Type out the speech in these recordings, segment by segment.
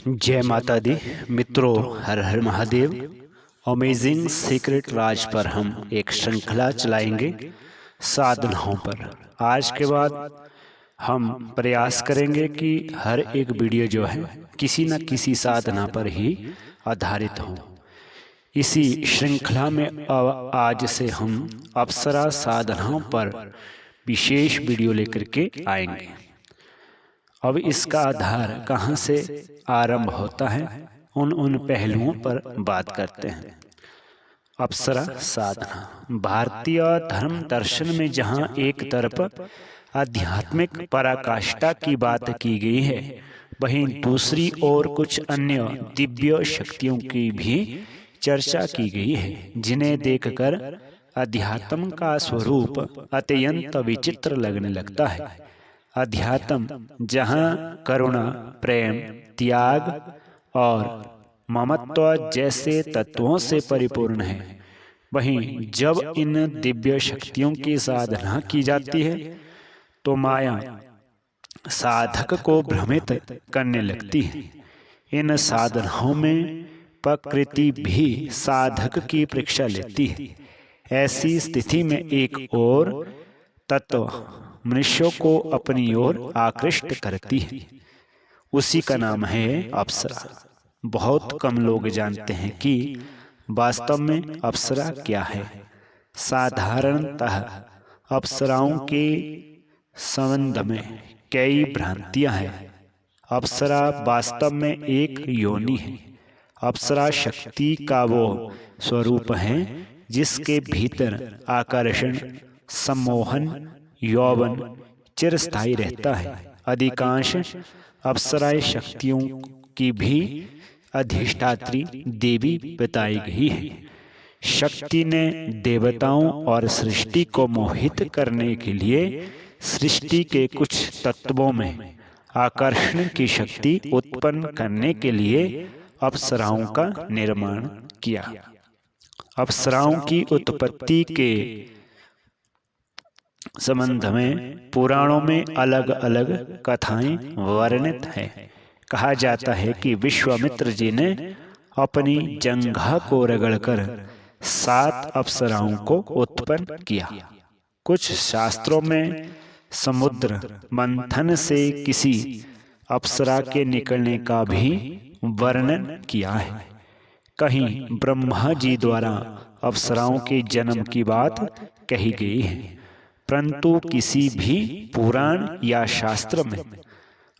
जय माता दी मित्रों, हर हर महादेव। अमेजिंग सीक्रेट राज पर हम एक श्रृंखला चलाएंगे साधनाओं पर। आज के बाद हम प्रयास करेंगे कि हर एक वीडियो जो है किसी न किसी साधना पर ही आधारित हो। इसी श्रृंखला में आज से हम अप्सरा साधनाओं पर विशेष वीडियो लेकर के आएंगे। अब इसका आधार कहाँ से आरंभ होता है, उन पहलुओं पर बात करते हैं। अप्सरा साधना भारतीय धर्म दर्शन में जहाँ एक तरफ आध्यात्मिक पराकाष्ठा की बात की गई है, वहीं दूसरी ओर कुछ अन्य दिव्य शक्तियों की भी चर्चा की गई है, जिन्हें देखकर अध्यात्म का स्वरूप अत्यंत विचित्र लगने लगता है। अध्यात्म जहाँ करुणा, प्रेम, त्याग और ममत्व जैसे तत्वों से परिपूर्ण है, वहीं जब इन दिव्य शक्तियों की साधना की जाती है तो माया साधक को भ्रमित करने लगती है। इन साधनाओं में प्रकृति भी साधक की परीक्षा लेती है। ऐसी स्थिति में एक और तत्व मनुष्यों को अपनी ओर आकृष्ट करती है, उसी का नाम है अप्सरा। बहुत कम लोग जानते हैं कि वास्तव में अप्सरा क्या है। साधारणतः अप्सराओं के संबंध में कई भ्रांतियां हैं। अप्सरा वास्तव में एक योनि है। अप्सरा शक्ति का वो स्वरूप है जिसके भीतर आकर्षण, सम्मोहन, यौवन चिरस्थायी रहता है। अधिकांश अप्सराएं शक्तियों की भी अधिष्ठात्री देवी बताई गई है। शक्ति ने देवताओं और सृष्टि को मोहित करने के लिए सृष्टि के कुछ तत्वों में आकर्षण की शक्ति उत्पन्न करने के लिए अप्सराओं का निर्माण किया। अप्सराओं की उत्पत्ति के संबंध में पुराणों में अलग अलग कथाएं वर्णित हैं। कहा जाता है कि विश्वामित्र जी ने अपनी जंघा को रगड़कर 7 अप्सराओं को उत्पन्न किया। कुछ शास्त्रों में समुद्र मंथन से किसी अप्सरा के निकलने का भी वर्णन किया है। कहीं ब्रह्मा जी द्वारा अप्सराओं के जन्म की बात कही गई है, परंतु किसी भी पुराण या शास्त्र में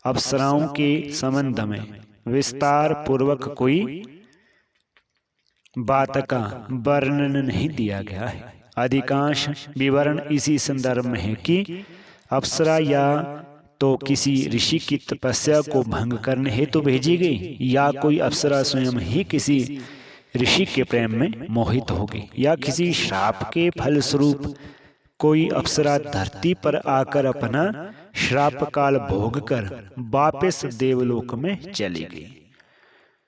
अप्सराओं के संबंध में विस्तार पूर्वक कोई बात का वर्णन नहीं दिया गया है। अधिकांश विवरण इसी संदर्भ में है कि अप्सरा या तो किसी ऋषि की तपस्या को भंग करने हेतु भेजी गई, या कोई अप्सरा स्वयं ही किसी ऋषि के प्रेम में मोहित हो गई, या किसी श्राप के फलस्वरूप कोई अप्सरा धरती पर आकर अपना श्राप काल भोग कर वापस देवलोक में चली गई।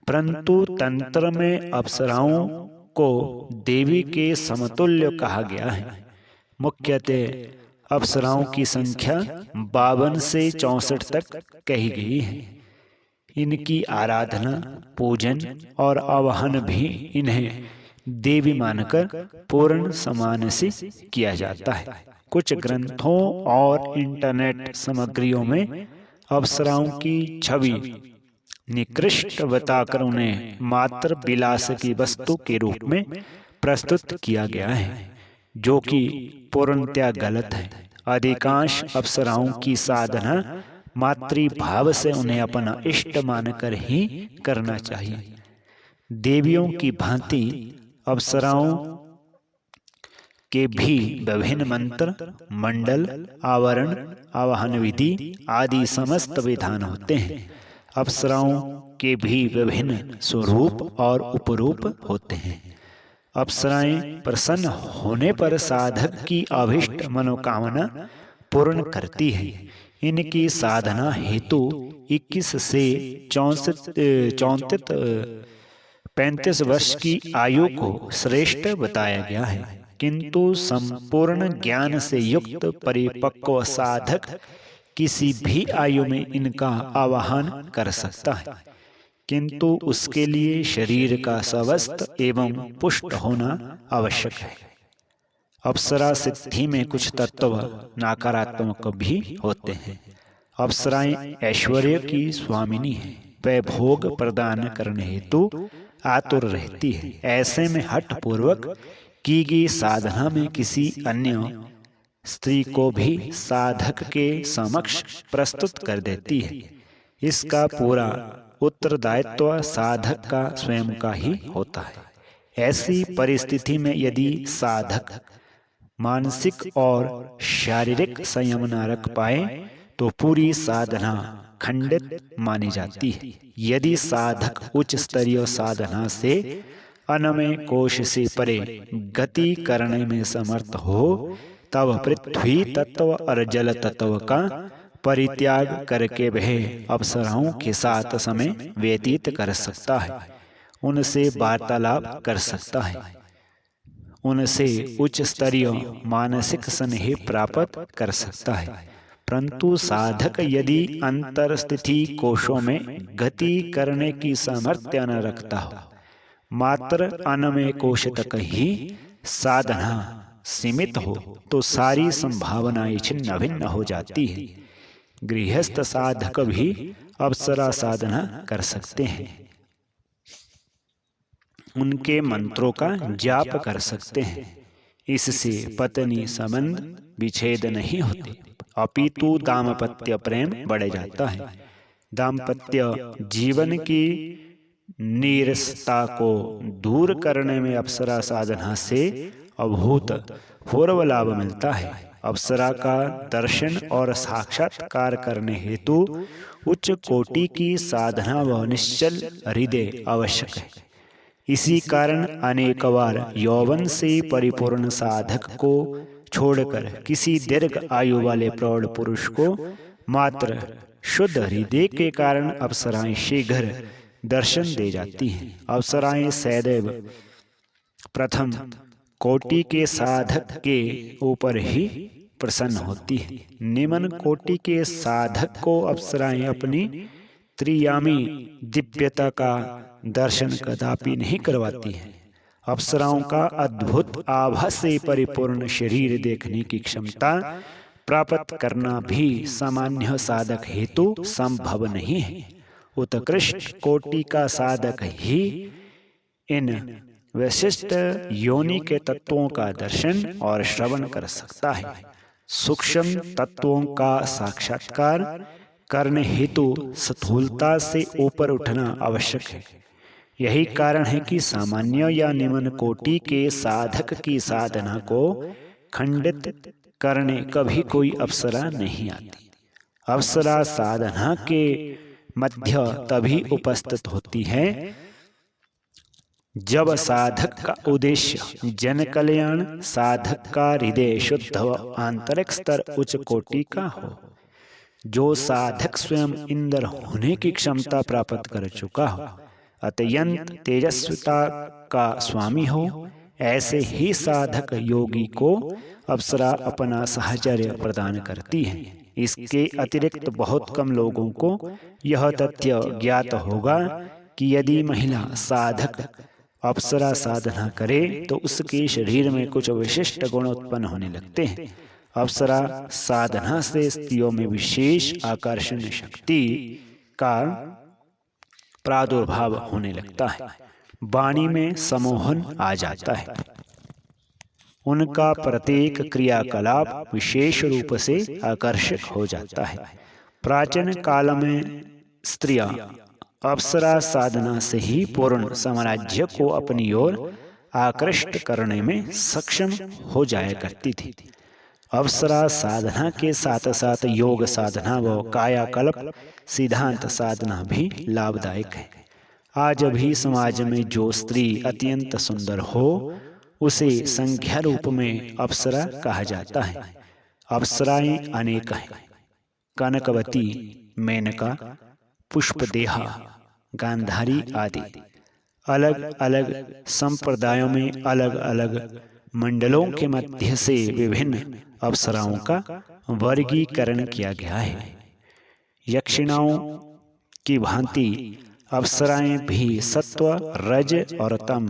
परंतु तंत्र में अप्सराओं को देवी के समतुल्य कहा गया है। मुख्यतः अप्सराओं की संख्या 52 से 64 तक कही गई है। इनकी आराधना, पूजन और आवाहन भी इन्हें देवी मानकर पूर्ण सम्मान से किया जाता है। कुछ ग्रंथों और इंटरनेट सामग्रियों में अप्सराओं की छवि निकृष्ट बताकर उन्हें मात्र विलास की वस्तु के रूप में प्रस्तुत किया गया है, जो कि पूर्णतया गलत है। अधिकांश अप्सराओं की साधना मातृभाव से उन्हें अपना इष्ट मानकर ही करना चाहिए। देवियों की भांति अप्सराओं के भी विभिन्न मंत्र, मंडल, आवरण, आवाहन विधि आदि समस्त विधान होते हैं। अप्सराओं के भी विभिन्न स्वरूप और उपरूप होते हैं। अप्सराएं प्रसन्न होने पर साधक की अभीष्ट मनोकामना पूर्ण करती है। इनकी साधना हेतु 21 से 35 वर्ष की आयु को श्रेष्ठ बताया गया है, किंतु संपूर्ण ज्ञान से युक्त परिपक्व साधक किसी भी आयु में इनका आवाहन कर सकता है। किंतु उसके लिए शरीर का स्वस्थ एवं पुष्ट होना आवश्यक है। अप्सरा सिद्धि में कुछ तत्व नकारात्मक भी होते हैं। अप्सराएं ऐश्वर्य की स्वामिनी है, वह भोग प्रदान करने हेतु आतुर रहती है। ऐसे में हठ पूर्वक की गई साधना में किसी अन्य स्त्री को भी साधक के समक्ष प्रस्तुत कर देती है। इसका पूरा उत्तरदायित्व साधक का स्वयं का ही होता है। ऐसी परिस्थिति में यदि साधक मानसिक और शारीरिक संयम न रख पाए तो पूरी साधना खंडित मानी जाती है। यदि साधक उच्च स्तरीय साधना से अनमय कोश से परे गति करने में समर्थ हो तब पृथ्वी तत्व और जल तत्व का परित्याग करके वह अप्सराओं के साथ समय व्यतीत कर सकता है, उनसे वार्तालाप कर सकता है, उनसे उच्च स्तरीय मानसिक स्नेह प्राप्त कर सकता है। परंतु साधक यदि अंतर स्थिति कोशों में गति करने की सामर्थ्य न रखता हो, मात्र अनमय कोश तक ही साधना सीमित हो तो सारी संभावनाएं छिन्न भिन्न हो जाती है। गृहस्थ साधक भी अप्सरा साधना कर सकते हैं, उनके मंत्रों का जाप कर सकते हैं। इससे पत्नी संबंध विच्छेद नहीं होते, अपितु दाम्पत्य प्रेम बढ़ जाता है। दाम्पत्य जीवन की नीरसता को दूर करने में अप्सरा साधना से अभूत पूर्व लाभ मिलता है। अप्सरा का दर्शन और साक्षात्कार करने हेतु उच्च कोटि की साधना व निश्चल हृदय आवश्यक है। इसी कारण अनेक बार यौवन से परिपूर्ण साधक को छोड़कर किसी दीर्घ आयु वाले प्रौढ़ पुरुष को मात्र शुद्ध हृदय के कारण अप्सराएं शीघ्र दर्शन दे जाती हैं। अप्सराएं सदैव प्रथम कोटि के साधक के ऊपर ही प्रसन्न होती है। निम्न कोटि के साधक को अप्सराएं अपनी त्रियामी दिव्यता का दर्शन कदापि नहीं करवाती है। अप्सराओं का अद्भुत आभा से परिपूर्ण शरीर देखने की क्षमता प्राप्त करना भी सामान्य साधक हेतु संभव नहीं है। उत्कृष्ट कोटि का साधक ही इन विशिष्ट योनि के तत्वों का दर्शन और श्रवण कर सकता है। सूक्ष्म तत्वों का साक्षात्कार करने हेतु स्थूलता से ऊपर उठना आवश्यक है। यही कारण है कि सामान्य या निम्न कोटि के साधक की साधना को खंडित करने कभी कोई अप्सरा नहीं आती। अप्सरा साधना के मध्य तभी उपस्थित होती है जब साधक का उद्देश्य जन कल्याण, साधक का हृदय शुद्ध व आंतरिक स्तर उच्च कोटि का हो। जो साधक स्वयं इंद्र होने की क्षमता प्राप्त कर चुका हो, अत्यंत तेजस्विता का स्वामी हो, ऐसे ही साधक योगी को अप्सरा अपना साहचर्य प्रदान करती है। इसके अतिरिक्त बहुत कम लोगों को यह तथ्य ज्ञात होगा कि यदि महिला साधक अप्सरा साधना करे तो उसके शरीर में कुछ विशिष्ट गुण उत्पन्न होने लगते हैं। अप्सरा साधना से स्त्रियों में विशेष आकर्षण शक्ति का प्रादुर्भाव होने लगता है। वाणी में सम्मोहन आ जाता है। उनका प्रत्येक क्रियाकलाप विशेष रूप से आकर्षक हो जाता है। प्राचीन काल में स्त्रियां अप्सरा साधना से ही पूर्ण साम्राज्य को अपनी ओर आकृष्ट करने में सक्षम हो जाया करती थी। अप्सरा साधना के साथ साथ योग साधना व कायाकल्प सिद्धांत साधना भी लाभदायक है। आज भी समाज में जो स्त्री अत्यंत सुंदर हो उसे संज्ञा रूप में अप्सरा कहा जाता है। अप्सराएं अनेक हैं। कनकवती, मेनका, पुष्पदेहा, गांधारी आदि अलग अलग संप्रदायों में अलग अलग मंडलों के मध्य से विभिन्न अप्सराओं का वर्गीकरण किया गया है। यक्षिणाओं की भांति अप्सराएं भी सत्व, रज और तम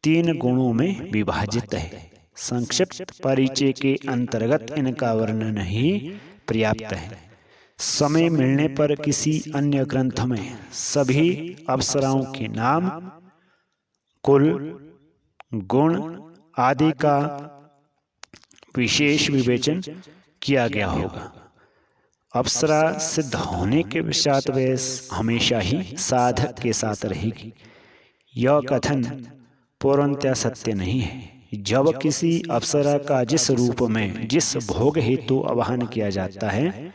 3 गुणों में विभाजित है। संक्षिप्त परिचय के अंतर्गत इनका वर्णन ही पर्याप्त है। समय मिलने पर किसी अन्य ग्रंथ में सभी अप्सराओं के नाम, कुल, गुण आदि का विशेष विवेचन किया गया होगा। अप्सरा सिद्ध होने के पश्चात वे हमेशा ही साधक के साथ रहेगी। यह कथन पूर्णतः सत्य नहीं है। जब किसी अप्सरा का जिस रूप में जिस भोग हेतु आवाहन किया जाता है,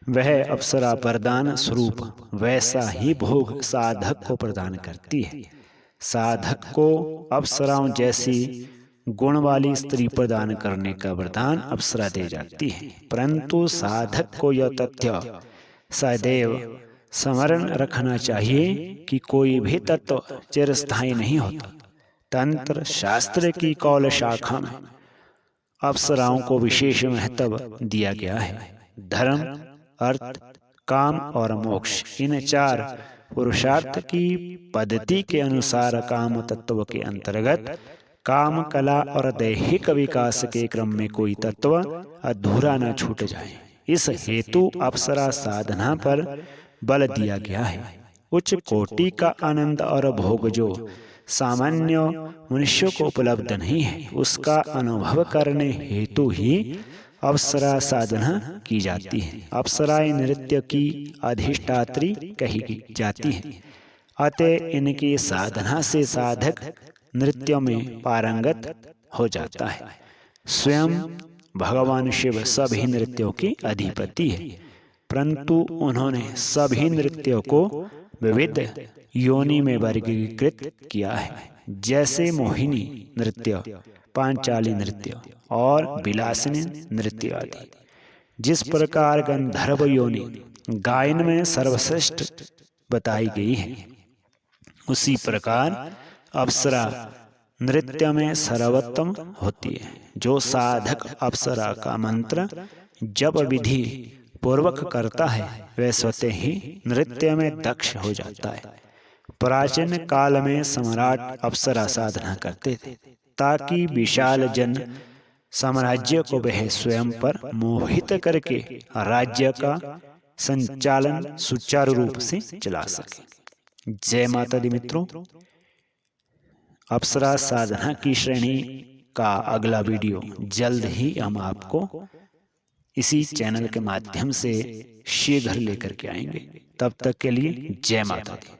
वह अप्सरा वरदान स्वरूप वैसा ही भोग साधक को प्रदान करती है। साधक को अप्सराओं जैसी गुण वाली स्त्री प्रदान करने का वरदान अप्सरा दे जाती है, परंतु साधक को यह तथ्य सदैव स्मरण रखना चाहिए कि कोई भी तत्व चिरस्थायी नहीं होता। तंत्र शास्त्र की कौल शाखा में अप्सराओं को विशेष महत्व दिया गया है। धर्म, अर्थ, काम और मोक्ष, इन 4 पुरुषार्थ की पद्धति के अनुसार काम तत्व के अंतर्गत काम, कला और दैहिक विकास के क्रम में कोई तत्व अधूरा न छूट जाए, इस हेतु अप्सरा साधना पर बल दिया गया है। उच्च कोटि का आनंद और भोग जो सामान्य मनुष्य को उपलब्ध नहीं है, उसका अनुभव करने हेतु ही अप्सरा साधना की जाती है। अप्सराएं नृत्य की अधिष्ठात्री कही जाती है, अतः इनकी साधना से साधक नृत्य में पारंगत हो जाता है। स्वयं भगवान शिव सभी नृत्यों के अधिपति है, परंतु उन्होंने सभी नृत्यों को विविध योनि में वर्गीकृत किया है, जैसे मोहिनी नृत्य, पांचाली नृत्य और विलासिनी नृत्य आदि। जिस प्रकार गंधर्व योनि गायन में सर्वश्रेष्ठ बताई गई है, उसी प्रकार अप्सरा नृत्य में सर्वोत्तम होती है। जो साधक अप्सरा का मंत्र जप विधि पूर्वक करता है, वह स्वतः ही नृत्य में दक्ष हो जाता है। प्राचीन काल में सम्राट अप्सरा साधना करते थे, ताकि विशाल जन साम्राज्य को वह स्वयं पर मोहित करके राज्य का संचालन सुचारू रूप से चला सके। जय माता दी मित्रों। अप्सरा साधना की श्रेणी का अगला वीडियो जल्द ही हम आपको इसी चैनल के माध्यम से शीघ्र लेकर के आएंगे। तब तक के लिए जय माता दी।